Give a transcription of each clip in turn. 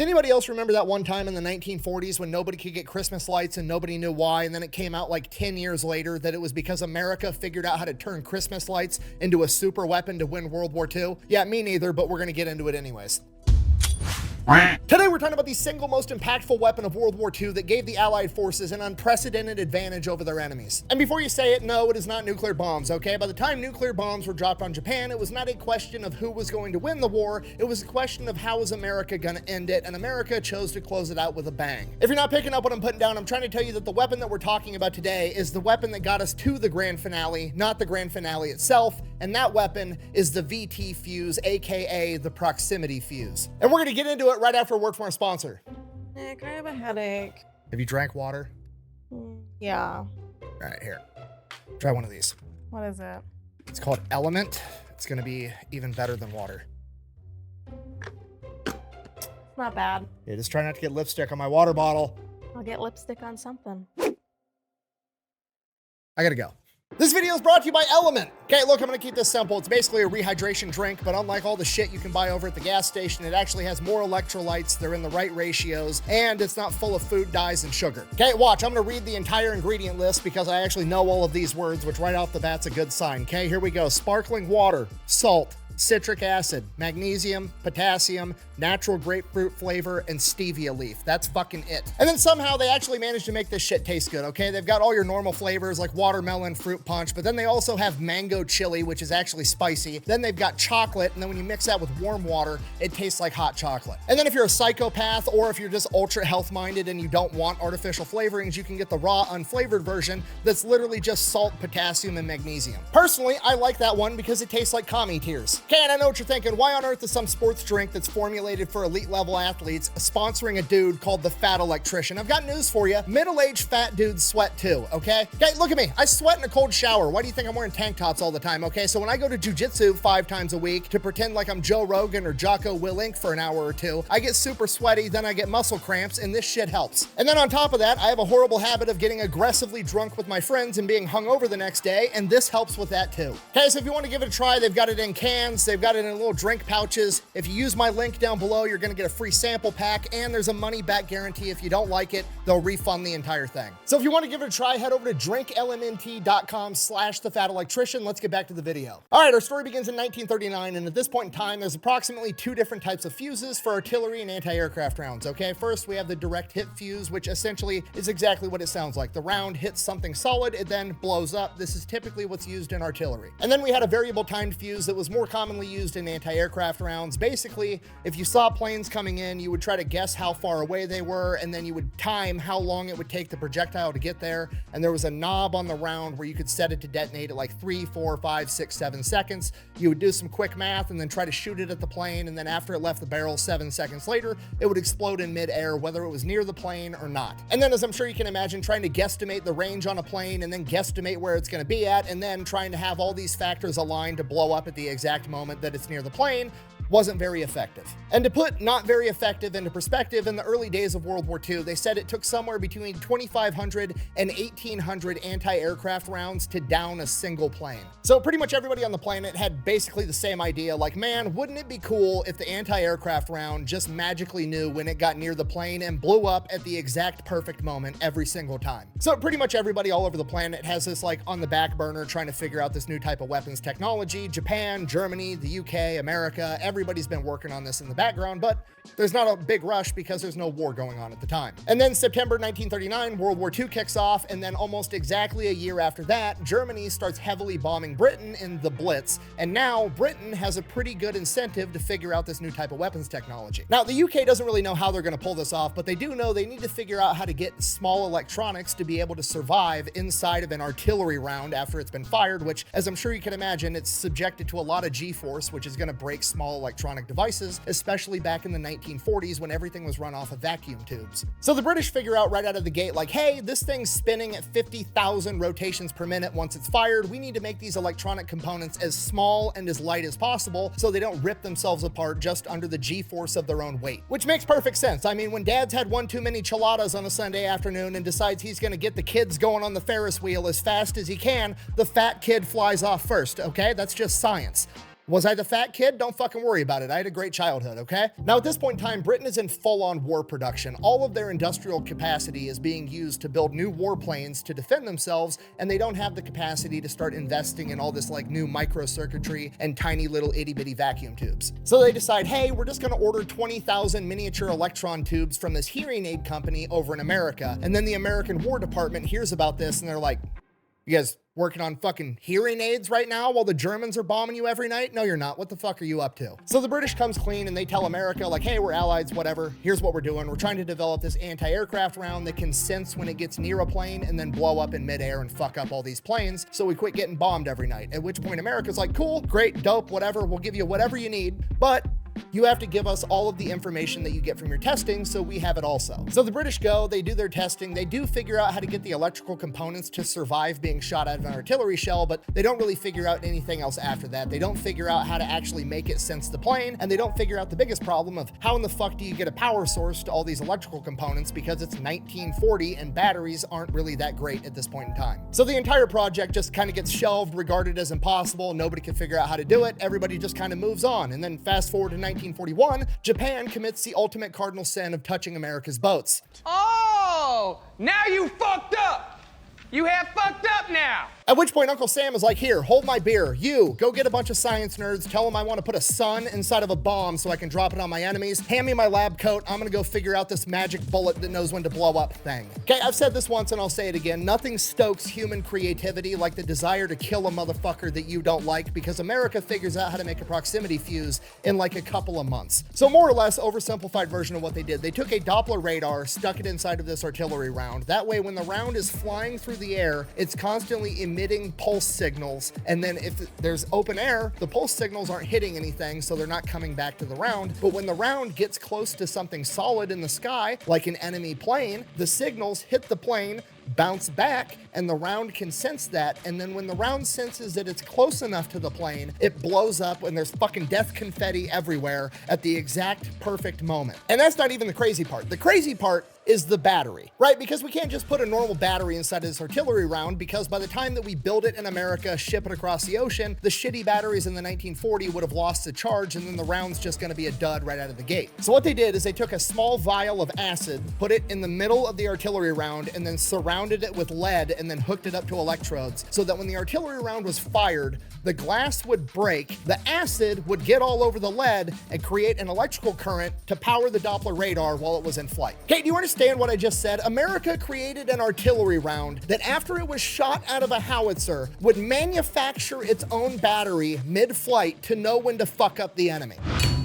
Does anybody else remember that one time in the 1940s when nobody could get Christmas lights and nobody knew why, and then it came out like 10 years later that it was because America figured out how to turn Christmas lights into a super weapon to win World War II? Yeah, me neither, but we're gonna get into it anyways. Today we're talking about the single most impactful weapon of World War II that gave the Allied forces an unprecedented advantage over their enemies. And before you say it, no, it is not nuclear bombs, okay? By the time nuclear bombs were dropped on Japan, it was not a question of who was going to win the war, it was a question of how was America gonna end it, and America chose to close it out with a bang. If you're not picking up what I'm putting down, I'm trying to tell you that the weapon that we're talking about today is the weapon that got us to the grand finale, not the grand finale itself, and that weapon is the VT Fuze, aka the proximity fuse. And we're gonna get into it right after a word from our sponsor. Nick, I have a headache. Have you drank water? Yeah. All right, here. Try one of these. What is it? It's called Element. It's gonna be even better than water. It's not bad. Yeah, just try not to get lipstick on my water bottle. I'll get lipstick on something. I gotta go. This video is brought to you by Element. Okay, look, I'm gonna keep this simple. It's basically a rehydration drink, but unlike all the shit you can buy over at the gas station, it actually has more electrolytes, they're in the right ratios, and it's not full of food dyes and sugar. Okay, watch, I'm gonna read the entire ingredient list because I actually know all of these words, which right off the bat's a good sign. Okay, here we go. Sparkling water, salt, citric acid, magnesium, potassium, natural grapefruit flavor, and stevia leaf. That's fucking it. And then somehow they actually managed to make this shit taste good, okay? They've got all your normal flavors like watermelon, fruit punch, but then they also have mango chili, which is actually spicy. Then they've got chocolate, and then when you mix that with warm water, it tastes like hot chocolate. And then if you're a psychopath or if you're just ultra health-minded and you don't want artificial flavorings, you can get the raw, unflavored version that's literally just salt, potassium, and magnesium. Personally, I like that one because it tastes like commie tears. Okay, and I know what you're thinking. Why on earth is some sports drink that's formulated for elite level athletes sponsoring a dude called the Fat Electrician? I've got news for you. Middle-aged fat dudes sweat too, okay? Okay, look at me. I sweat in a cold shower. Why do you think I'm wearing tank tops all the time, okay? So when I go to jujitsu 5 times a week to pretend like I'm Joe Rogan or Jocko Willink for an hour or two, I get super sweaty, then I get muscle cramps, and this shit helps. And then on top of that, I have a horrible habit of getting aggressively drunk with my friends and being hungover the next day, and this helps with that too. Okay, so if you want to give it a try, they've got it in cans, they've got it in little drink pouches. If you use my link down below, you're gonna get a free sample pack, and there's a money back guarantee. If you don't like it, they'll refund the entire thing. So if you want to give it a try, head over to drinklmnt.com/thefatelectrician. Let's get back to the video. All right, our story begins in 1939, and at this point in time, there's approximately 2 different types of fuses for artillery and anti-aircraft rounds, okay? First, we have the direct hit fuse, which essentially is exactly what it sounds like. The round hits something solid, it then blows up. This is typically what's used in artillery. And then we had a variable timed fuse that was more commonly used in anti-aircraft rounds. Basically, if you saw planes coming in, you would try to guess how far away they were, and then you would time how long it would take the projectile to get there, and there was a knob on the round where you could set it to detonate at like 3, 4, 5, 6, 7 seconds. You would do some quick math and then try to shoot it at the plane, and then after it left the barrel 7 seconds later, it would explode in midair, whether it was near the plane or not. And then, as I'm sure you can imagine, trying to guesstimate the range on a plane and then guesstimate where it's going to be at, and then trying to have all these factors aligned to blow up at the exact moment that it's near the plane wasn't very effective. And to put not very effective into perspective, in the early days of World War II, they said it took somewhere between 2,500 and 1,800 anti-aircraft rounds to down a single plane. So pretty much everybody on the planet had basically the same idea, like, man, wouldn't it be cool if the anti-aircraft round just magically knew when it got near the plane and blew up at the exact perfect moment every single time. So pretty much everybody all over the planet has this like on the back burner trying to figure out this new type of weapons technology. Japan, Germany, the UK, America, everybody's been working on this in the background, but there's not a big rush because there's no war going on at the time. And then September 1939, World War II kicks off, and then almost exactly a year after that, Germany starts heavily bombing Britain in the Blitz, and now Britain has a pretty good incentive to figure out this new type of weapons technology. Now, the UK doesn't really know how they're going to pull this off, but they do know they need to figure out how to get small electronics to be able to survive inside of an artillery round after it's been fired, which, as I'm sure you can imagine, it's subjected to a lot of G-force, which is going to break small electronic devices, especially back in the 1940s when everything was run off of vacuum tubes. So the British figure out right out of the gate, like, hey, this thing's spinning at 50,000 rotations per minute once it's fired. We need to make these electronic components as small and as light as possible so they don't rip themselves apart just under the G-force of their own weight. Which makes perfect sense. I mean, when dad's had one too many chiladas on a Sunday afternoon and decides he's gonna get the kids going on the Ferris wheel as fast as he can, the fat kid flies off first, okay? That's just science. Was I the fat kid? Don't fucking worry about it. I had a great childhood, okay? Now at this point in time, Britain is in full-on war production. All of their industrial capacity is being used to build new warplanes to defend themselves, and they don't have the capacity to start investing in all this like new microcircuitry and tiny little itty-bitty vacuum tubes. So they decide, hey, we're just gonna order 20,000 miniature electron tubes from this hearing aid company over in America. And then the American War Department hears about this and they're like, you guys working on fucking hearing aids right now while the Germans are bombing you every night? No, you're not. What the fuck are you up to? So the British comes clean and they tell America like, hey, we're allies, whatever. Here's what we're doing. We're trying to develop this anti-aircraft round that can sense when it gets near a plane and then blow up in midair and fuck up all these planes. So we quit getting bombed every night. At which point America's like, cool, great, dope, whatever. We'll give you whatever you need, but you have to give us all of the information that you get from your testing, so we have it also. So the British go, they do their testing, they do figure out how to get the electrical components to survive being shot out of an artillery shell, but they don't really figure out anything else after that. They don't figure out how to actually make it sense the plane, and they don't figure out the biggest problem of how in the fuck do you get a power source to all these electrical components, because it's 1940 and batteries aren't really that great at this point in time. So the entire project just kind of gets shelved, regarded as impossible, nobody can figure out how to do it, everybody just kind of moves on, and then fast forward to 1941, Japan commits the ultimate cardinal sin of touching America's boats. Oh, now you fucked up. You have fucked up now. At which point Uncle Sam is like, here, hold my beer. You, go get a bunch of science nerds, tell them I want to put a sun inside of a bomb so I can drop it on my enemies. Hand me my lab coat. I'm gonna go figure out this magic bullet that knows when to blow up thing. Okay, I've said this once and I'll say it again. Nothing stokes human creativity like the desire to kill a motherfucker that you don't like, because America figures out how to make a proximity fuse in like a couple of months. So more or less, oversimplified version of what they did. They took a Doppler radar, stuck it inside of this artillery round. That way, when the round is flying through the air, it's constantly emitting pulse signals, and then if there's open air, the pulse signals aren't hitting anything, so they're not coming back to the round. But when the round gets close to something solid in the sky, like an enemy plane, the signals hit the plane, bounce back, and the round can sense that, and then when the round senses that it's close enough to the plane, it blows up and there's fucking death confetti everywhere at the exact perfect moment. And that's not even the crazy part. The crazy part is the battery, right? Because we can't just put a normal battery inside of this artillery round, because by the time that we build it in America, ship it across the ocean, the shitty batteries in the 1940 would have lost the charge, and then the round's just gonna be a dud right out of the gate. So what they did is they took a small vial of acid, put it in the middle of the artillery round, and then surrounded it with lead, and then hooked it up to electrodes, so that when the artillery round was fired, the glass would break, the acid would get all over the lead and create an electrical current to power the Doppler radar while it was in flight. Okay, do you understand what I just said? America created an artillery round that, after it was shot out of a howitzer, would manufacture its own battery mid-flight to know when to fuck up the enemy.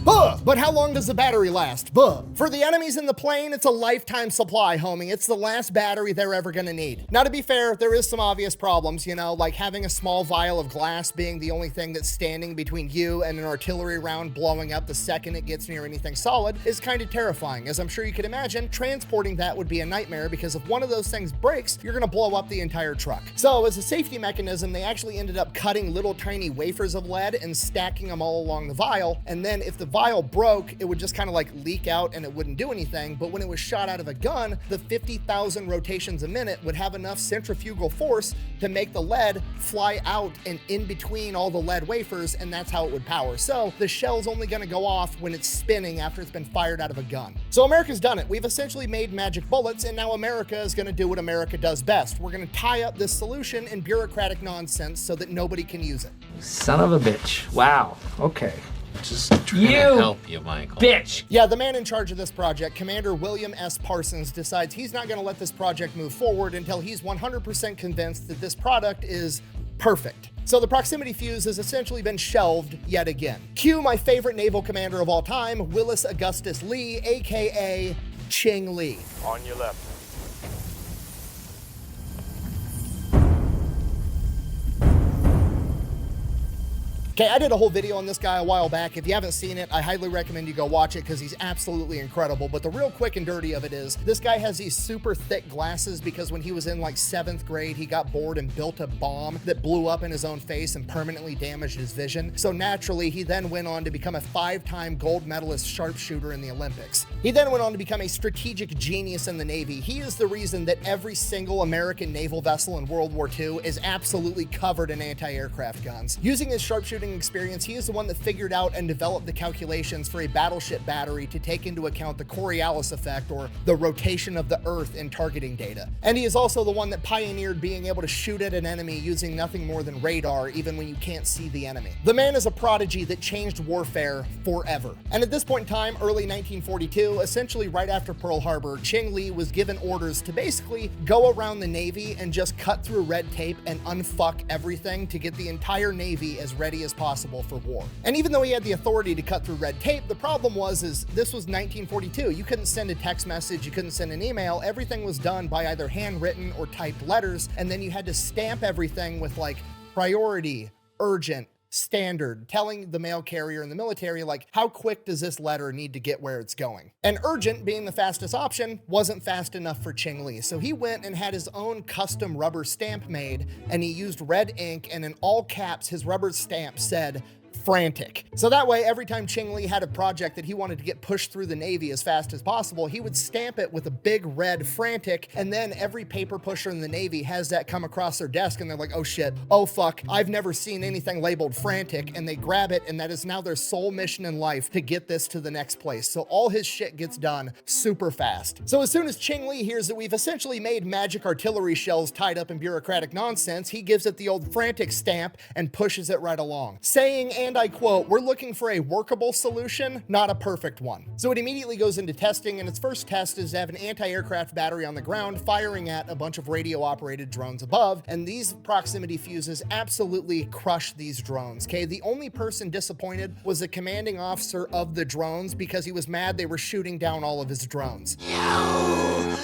Buh! But how long does the battery last? Buh! For the enemies in the plane, it's a lifetime supply, homie. It's the last battery they're ever gonna need. Now, to be fair, there is some obvious problems, you know, like having a small vial of glass being the only thing that's standing between you and an artillery round blowing up the second it gets near anything solid is kind of terrifying. As I'm sure you can imagine, transporting that would be a nightmare, because if one of those things breaks, you're gonna blow up the entire truck. So, as a safety mechanism, they actually ended up cutting little tiny wafers of lead and stacking them all along the vial, and then if the vial broke, it would just kind of like leak out and it wouldn't do anything. But when it was shot out of a gun, the 50,000 rotations a minute would have enough centrifugal force to make the lead fly out and in between all the lead wafers, and that's how it would power. So the shell's only going to go off when it's spinning after it's been fired out of a gun. So America's done it. We've essentially made magic bullets, and now America is going to do what America does best. We're going to tie up this solution in bureaucratic nonsense so that nobody can use it. Son of a bitch. Wow. Okay. Just trying to help you, Michael. Bitch! Yeah, the man in charge of this project, Commander William S. Parsons, decides he's not going to let this project move forward until he's 100% convinced that this product is perfect. So the proximity fuse has essentially been shelved yet again. Cue my favorite naval commander of all time, Willis Augustus Lee, aka Ching Lee. On your left. Okay, I did a whole video on this guy a while back. If you haven't seen it, I highly recommend you go watch it because he's absolutely incredible. But the real quick and dirty of it is, this guy has these super thick glasses because when he was in like 7th grade, he got bored and built a bomb that blew up in his own face and permanently damaged his vision. So naturally, he then went on to become a 5-time gold medalist sharpshooter in the Olympics. He then went on to become a strategic genius in the Navy. He is the reason that every single American naval vessel in World War II is absolutely covered in anti-aircraft guns. Using his sharpshooting shooting experience, he is the one that figured out and developed the calculations for a battleship battery to take into account the Coriolis effect, or the rotation of the Earth in targeting data. And he is also the one that pioneered being able to shoot at an enemy using nothing more than radar, even when you can't see the enemy. The man is a prodigy that changed warfare forever. And at this point in time, early 1942, essentially right after Pearl Harbor, Ching Lee was given orders to basically go around the Navy and just cut through red tape and unfuck everything to get the entire Navy as ready as possible for war. And even though he had the authority to cut through red tape, the problem was this was 1942. You couldn't send a text message, you couldn't send an email. Everything was done by either handwritten or typed letters, and then you had to stamp everything with like priority, urgent, standard, telling the mail carrier in the military, like, how quick does this letter need to get where it's going? And urgent, being the fastest option, wasn't fast enough for Ching Lee. So he went and had his own custom rubber stamp made, and he used red ink, and in all caps, his rubber stamp said, frantic. So that way, every time Ching Lee had a project that he wanted to get pushed through the Navy as fast as possible, he would stamp it with a big red frantic, and then every paper pusher in the Navy has that come across their desk, and they're like, oh shit, oh fuck, I've never seen anything labeled frantic, and they grab it, and that is now their sole mission in life, to get this to the next place. So all his shit gets done super fast. So as soon as Ching Lee hears that we've essentially made magic artillery shells tied up in bureaucratic nonsense, he gives it the old frantic stamp and pushes it right along, saying, and I quote, "We're looking for a workable solution, not a perfect one." So it immediately goes into testing, and its first test is to have an anti-aircraft battery on the ground firing at a bunch of radio-operated drones above, and these proximity fuses absolutely crush these drones, okay? The only person disappointed was the commanding officer of the drones, because he was mad they were shooting down all of his drones. You ruined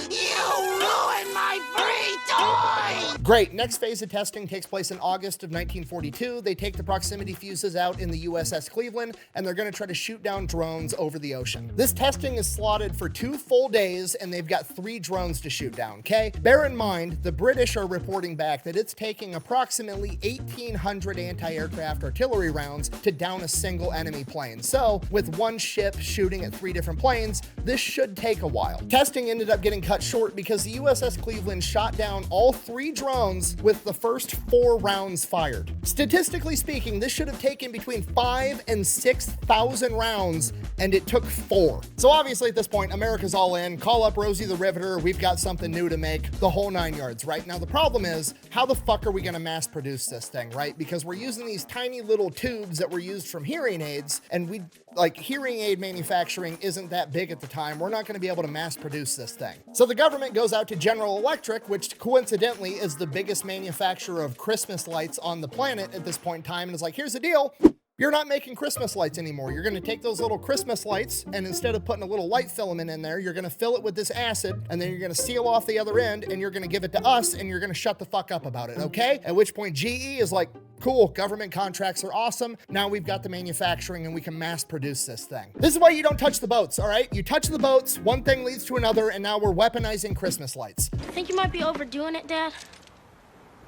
my free toy! Great, next phase of testing takes place in August of 1942. They take the proximity fuses out in the USS Cleveland, and they're gonna try to shoot down drones over the ocean. This testing is slotted for 2 full days, and they've got 3 drones to shoot down, okay? Bear in mind, the British are reporting back that it's taking approximately 1,800 anti-aircraft artillery rounds to down a single enemy plane. So, with one ship shooting at 3 different planes, this should take a while. Testing ended up getting cut short because the USS Cleveland shot down all 3 drones with the first 4 rounds fired. Statistically speaking, this should have taken between 5,000 and 6,000 rounds, and it took 4. So obviously at this point, America's all in. Call up Rosie the Riveter, we've got something new to make, the whole 9 yards, right? Now the problem is, how the fuck are we gonna mass produce this thing, right? Because we're using these tiny little tubes that were used from hearing aids, and hearing aid manufacturing isn't that big at the time. We're not gonna be able to mass produce this thing. So the government goes out to General Electric, which coincidentally is the biggest manufacturer of Christmas lights on the planet at this point in time, and is like, here's the deal. You're not making Christmas lights anymore. You're gonna take those little Christmas lights, and instead of putting a little light filament in there, you're gonna fill it with this acid, and then you're gonna seal off the other end, and you're gonna give it to us, and you're gonna shut the fuck up about it, okay? At which point GE is like, cool, government contracts are awesome. Now we've got the manufacturing and we can mass produce this thing. This is why you don't touch the boats, all right? You touch the boats, one thing leads to another, and now we're weaponizing Christmas lights. I think you might be overdoing it, Dad.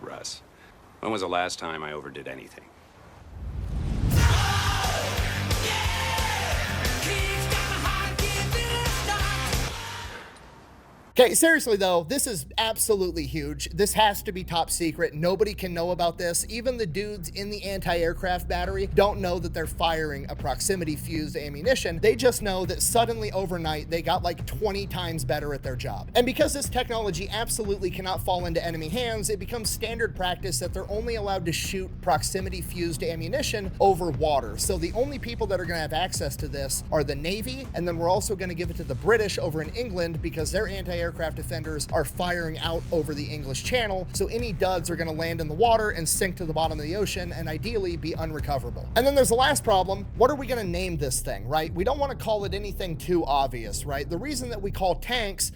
Russ, when was the last time I overdid anything? Okay, seriously though, this is absolutely huge. This has to be top secret. Nobody can know about this. Even the dudes in the anti-aircraft battery don't know that they're firing a proximity fused ammunition. They just know that suddenly overnight, they got like 20 times better at their job. And because this technology absolutely cannot fall into enemy hands, it becomes standard practice that they're only allowed to shoot proximity fused ammunition over water. So the only people that are gonna have access to this are the Navy, and then we're also gonna give it to the British over in England because their anti-aircraft defenders are firing out over the English Channel, so any duds are going to land in the water and sink to the bottom of the ocean and ideally be unrecoverable. And then there's the last problem. What are we going to name this thing, right? We don't want to call it anything too obvious, right? The reason that we call tanks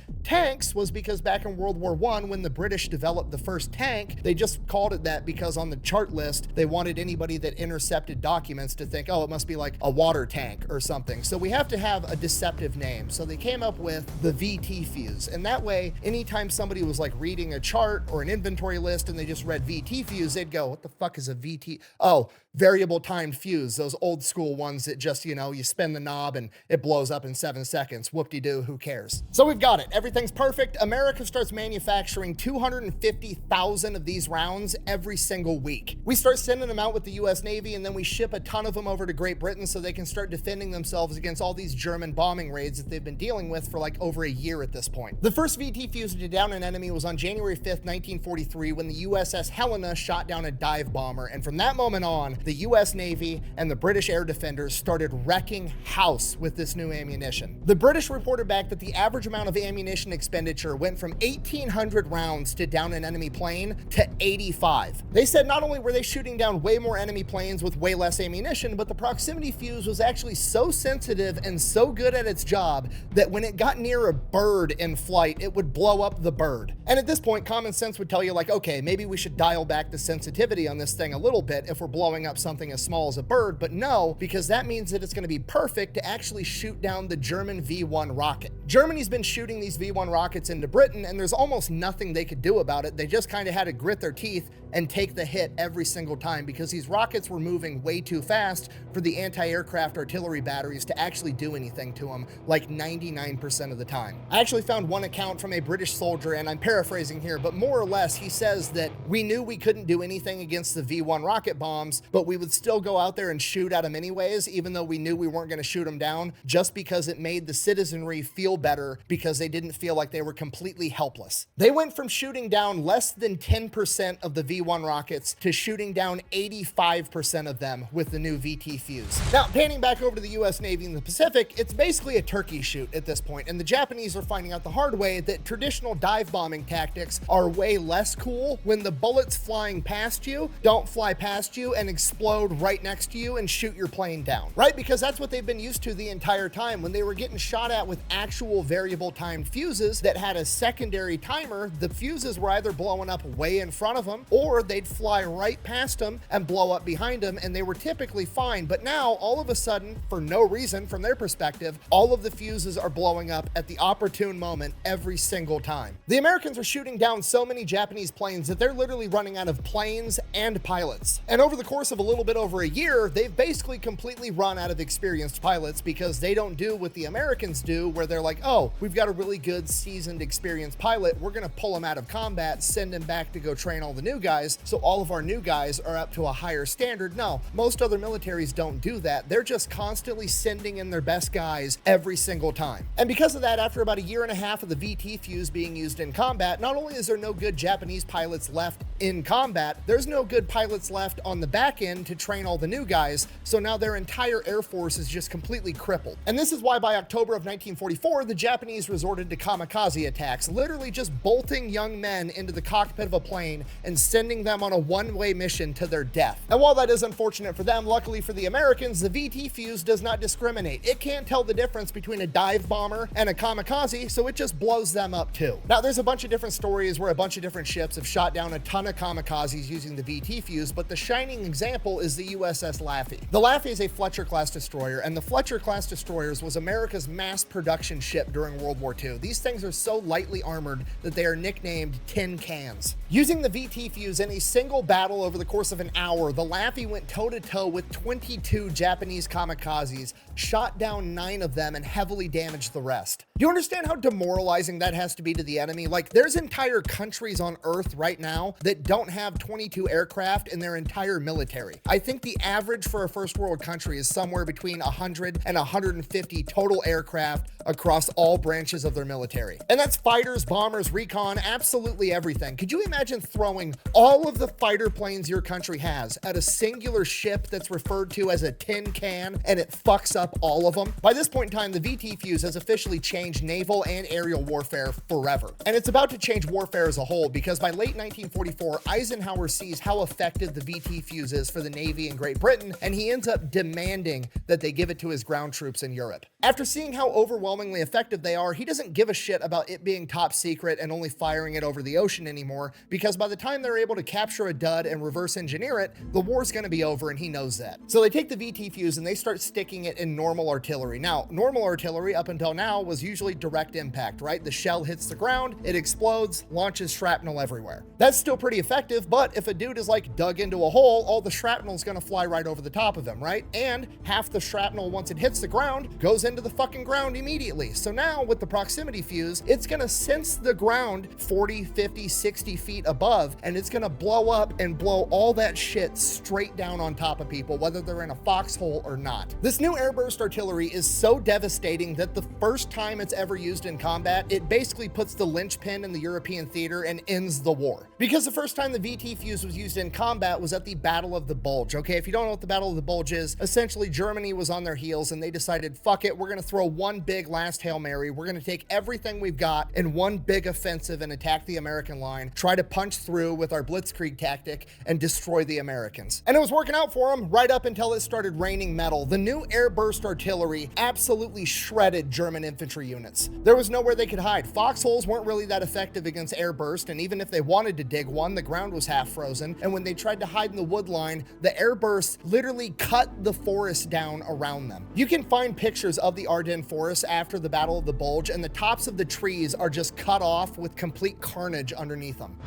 was because back in World War I, when the British developed the first tank, they just called it that because on the chart list, they wanted anybody that intercepted documents to think, oh, it must be like a water tank or something. So we have to have a deceptive name. So they came up with the VT fuse. And that way, anytime somebody was like reading a chart or an inventory list and they just read VT fuse, they'd go, what the fuck is a VT? Oh, variable timed fuse, those old school ones that just, you spin the knob and it blows up in 7 seconds. Whoop-de-doo, who cares? So we've got it. Everything everything's perfect, America starts manufacturing 250,000 of these rounds every single week. We start sending them out with the US Navy, and then we ship a ton of them over to Great Britain so they can start defending themselves against all these German bombing raids that they've been dealing with for like over a year at this point. The first VT fuse to down an enemy was on January 5th, 1943, when the USS Helena shot down a dive bomber, and from that moment on, the US Navy and the British air defenders started wrecking house with this new ammunition. The British reported back that the average amount of ammunition expenditure went from 1,800 rounds to down an enemy plane to 85. They said not only were they shooting down way more enemy planes with way less ammunition, but the proximity fuse was actually so sensitive and so good at its job that when it got near a bird in flight, it would blow up the bird. And at this point, common sense would tell you like, okay, maybe we should dial back the sensitivity on this thing a little bit if we're blowing up something as small as a bird, but no, because that means that it's going to be perfect to actually shoot down the German V1 rocket. Germany's been shooting these V1 rockets into Britain, and there's almost nothing they could do about it. They just kind of had to grit their teeth and take the hit every single time because these rockets were moving way too fast for the anti-aircraft artillery batteries to actually do anything to them, like 99% of the time. I actually found one account from a British soldier, and I'm paraphrasing here, but more or less he says that we knew we couldn't do anything against the V1 rocket bombs, but we would still go out there and shoot at them anyways, even though we knew we weren't going to shoot them down, just because it made the citizenry feel better because they didn't feel like they were completely helpless. They went from shooting down less than 10% of the V1 rockets to shooting down 85% of them with the new VT fuse. Now, panning back over to the US Navy in the Pacific, it's basically a turkey shoot at this point, and the Japanese are finding out the hard way that traditional dive bombing tactics are way less cool when the bullets flying past you don't fly past you and explode right next to you and shoot your plane down, right? Because that's what they've been used to the entire time. When they were getting shot at with actual variable timed fuses that had a secondary timer, the fuses were either blowing up way in front of them or they'd fly right past them and blow up behind them, and they were typically fine. But now, all of a sudden, for no reason from their perspective, all of the fuses are blowing up at the opportune moment every single time. The Americans are shooting down so many Japanese planes that they're literally running out of planes and pilots. And over the course of a little bit over a year, they've basically completely run out of experienced pilots because they don't do what the Americans do, where they're like, oh, we've got a really good, seasoned, experienced pilot. We're going to pull him out of combat, send him back to go train all the new guys, so all of our new guys are up to a higher standard. No, most other militaries don't do that. They're just constantly sending in their best guys every single time. And because of that, after about a year and a half of the VT fuse being used in combat, not only is there no good Japanese pilots left in combat, there's no good pilots left on the back end to train all the new guys, so now their entire air force is just completely crippled. And this is why by October of 1944, the Japanese resorted to kamikaze attacks, literally just bolting young men into the cockpit of a plane and sending them on a one-way mission to their death. And while that is unfortunate for them, luckily for the Americans, the VT fuse does not discriminate. It can't tell the difference between a dive bomber and a kamikaze, so it just blows them up too. Now, there's a bunch of different stories where a bunch of different ships have shot down a ton of kamikazes using the VT fuse, but the shining example is the USS Laffey. The Laffey is a Fletcher-class destroyer, and the Fletcher-class destroyers was America's mass production ship during World War II. These things are so lightly armored that they are nicknamed tin cans. Using the VT fuse in a single battle over the course of an hour, the Laffey went toe-to-toe with 22 Japanese kamikazes, shot down 9 of them, and heavily damaged the rest. Do you understand how demoralizing that has to be to the enemy? Like, there's entire countries on Earth right now that don't have 22 aircraft in their entire military. I think the average for a first world country is somewhere between 100 and 150 total aircraft across all branches of their military. And that's fighters, bombers, recon, absolutely everything. Could you imagine throwing all of the fighter planes your country has at a singular ship that's referred to as a tin can and it fucks up all of them? By this point in time, the VT fuse has officially changed naval and aerial warfare forever. And it's about to change warfare as a whole, because by late 1944, Eisenhower sees how effective the VT fuse is for the Navy in Great Britain, and he ends up demanding that they give it to his ground troops in Europe. After seeing how overwhelmingly effective they are, he doesn't give a shit about it being top secret and only firing it over the ocean anymore, because by the time they're able to capture a dud and reverse engineer it, the war's gonna be over, and he knows that. So they take the VT fuse and they start sticking it in normal artillery. Now, normal artillery up until now was usually direct impact, right? The shell hits the ground, it explodes, launches shrapnel everywhere. That's still pretty effective, but if a dude is like dug into a hole, all the shrapnel is gonna fly right over the top of him, right? And half the shrapnel, once it hits the ground, goes into the fucking ground immediately. So now with the proximity fuse, it's gonna sense the ground 40, 50, 60 feet above, and it's gonna blow up and blow all that shit straight down on top of people, whether they're in a foxhole or not. This new airburst artillery is so devastating that the first time it's ever used in combat, it basically puts the linchpin in the European theater and ends the war. Because the first time the VT fuse was used in combat was at the Battle of the Bulge. Okay, if you don't know what the Battle of the Bulge is, essentially Germany was on their heels and they decided, fuck it, we're gonna throw one big last Hail Mary. We're gonna take everything we've got in one big offensive and attack the American line, try to punch through with our blitzkrieg tactic and destroy the Americans. And it was working out for them right up until it started raining metal. The new airburst artillery absolutely shredded German infantry units. There was nowhere they could hide. Foxholes weren't really that effective against airburst, and even if they wanted to dig one, the ground was half frozen, and when they tried to hide in the wood line, the airbursts literally cut the forest down around them. You can find pictures of the Ardennes forest after the Battle of the Bulge, and the tops of the trees are just cut off with complete carnage underneath them.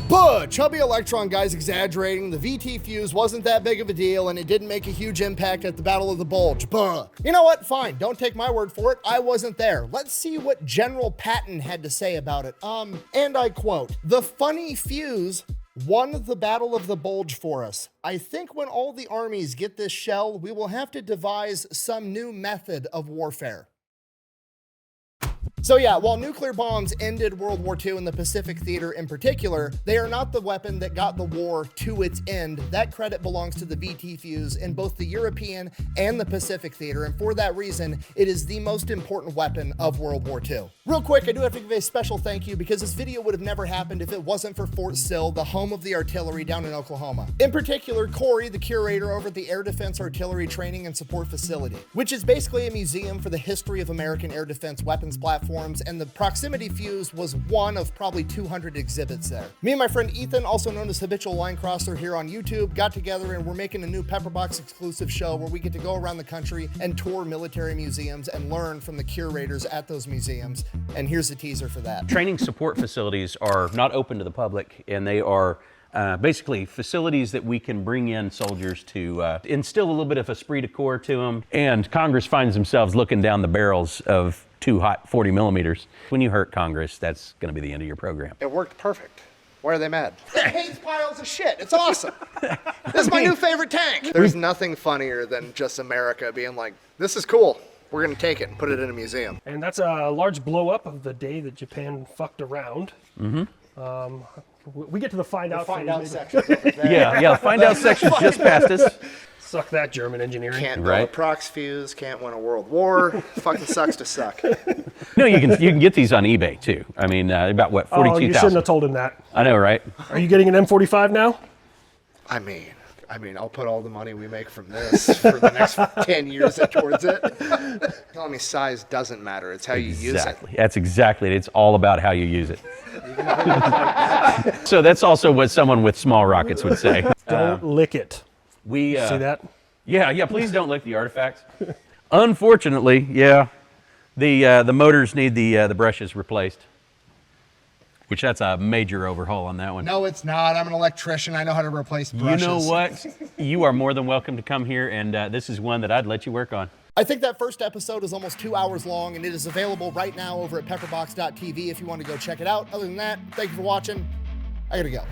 But Chubby Electron guy's exaggerating. The VT fuse wasn't that big of a deal, and it didn't make a huge impact at the Battle of the Bulge. Buh. You know what? Fine. Don't take my word for it. I wasn't there. Let's see what General Patton had to say about it. And I quote, "The funny fuse won the Battle of the Bulge for us. I think when all the armies get this shell, we will have to devise some new method of warfare." So yeah, while nuclear bombs ended World War II in the Pacific theater in particular, they are not the weapon that got the war to its end. That credit belongs to the VT fuse in both the European and the Pacific theater, and for that reason, it is the most important weapon of World War II. Real quick, I do have to give a special thank you because this video would have never happened if it wasn't for Fort Sill, the home of the artillery down in Oklahoma. In particular, Corey, the curator over at the Air Defense Artillery Training and Support Facility, which is basically a museum for the history of American air defense weapons platforms, and the proximity fuse was one of probably 200 exhibits there. Me and my friend Ethan, also known as Habitual Line Crosser here on YouTube, got together and we're making a new Pepperbox exclusive show where we get to go around the country and tour military museums and learn from the curators at those museums. And here's the teaser for that. Training support facilities are not open to the public, and they are basically facilities that we can bring in soldiers to instill a little bit of esprit de corps to them. And Congress finds themselves looking down the barrels of too hot 40 millimeters. When you hurt Congress, that's going to be the end of your program. It worked perfect. Why are they mad? It hates piles of shit. It's awesome. This is my new favorite tank. There's nothing funnier than just America being like, this is cool. We're going to take it and put it in a museum. And that's a large blow up of the day that Japan fucked around. We get to the find out section. Yeah, find out section just past us. Suck that, German engineering. Can't build a prox fuse, can't win a world war. Fucking sucks to suck. No, you can get these on eBay too. I mean, about what, 42,000? Oh, you shouldn't have told him that. I know, right? Are you getting an M45 now? I mean, I'll put all the money we make from this for the next 10 years towards it. Telling me size doesn't matter. It's how you use it. That's exactly it. It's all about how you use it. So that's also what someone with small rockets would say. Don't lick it. See that? Yeah, please don't lick the artifacts. Unfortunately, yeah, the motors need the brushes replaced. Which that's a major overhaul on that one. No, it's not. I'm an electrician. I know how to replace brushes. You know what? You are more than welcome to come here, and this is one that I'd let you work on. I think that first episode is almost 2 hours long, and it is available right now over at pepperbox.tv if you want to go check it out. Other than that, thank you for watching. I gotta go.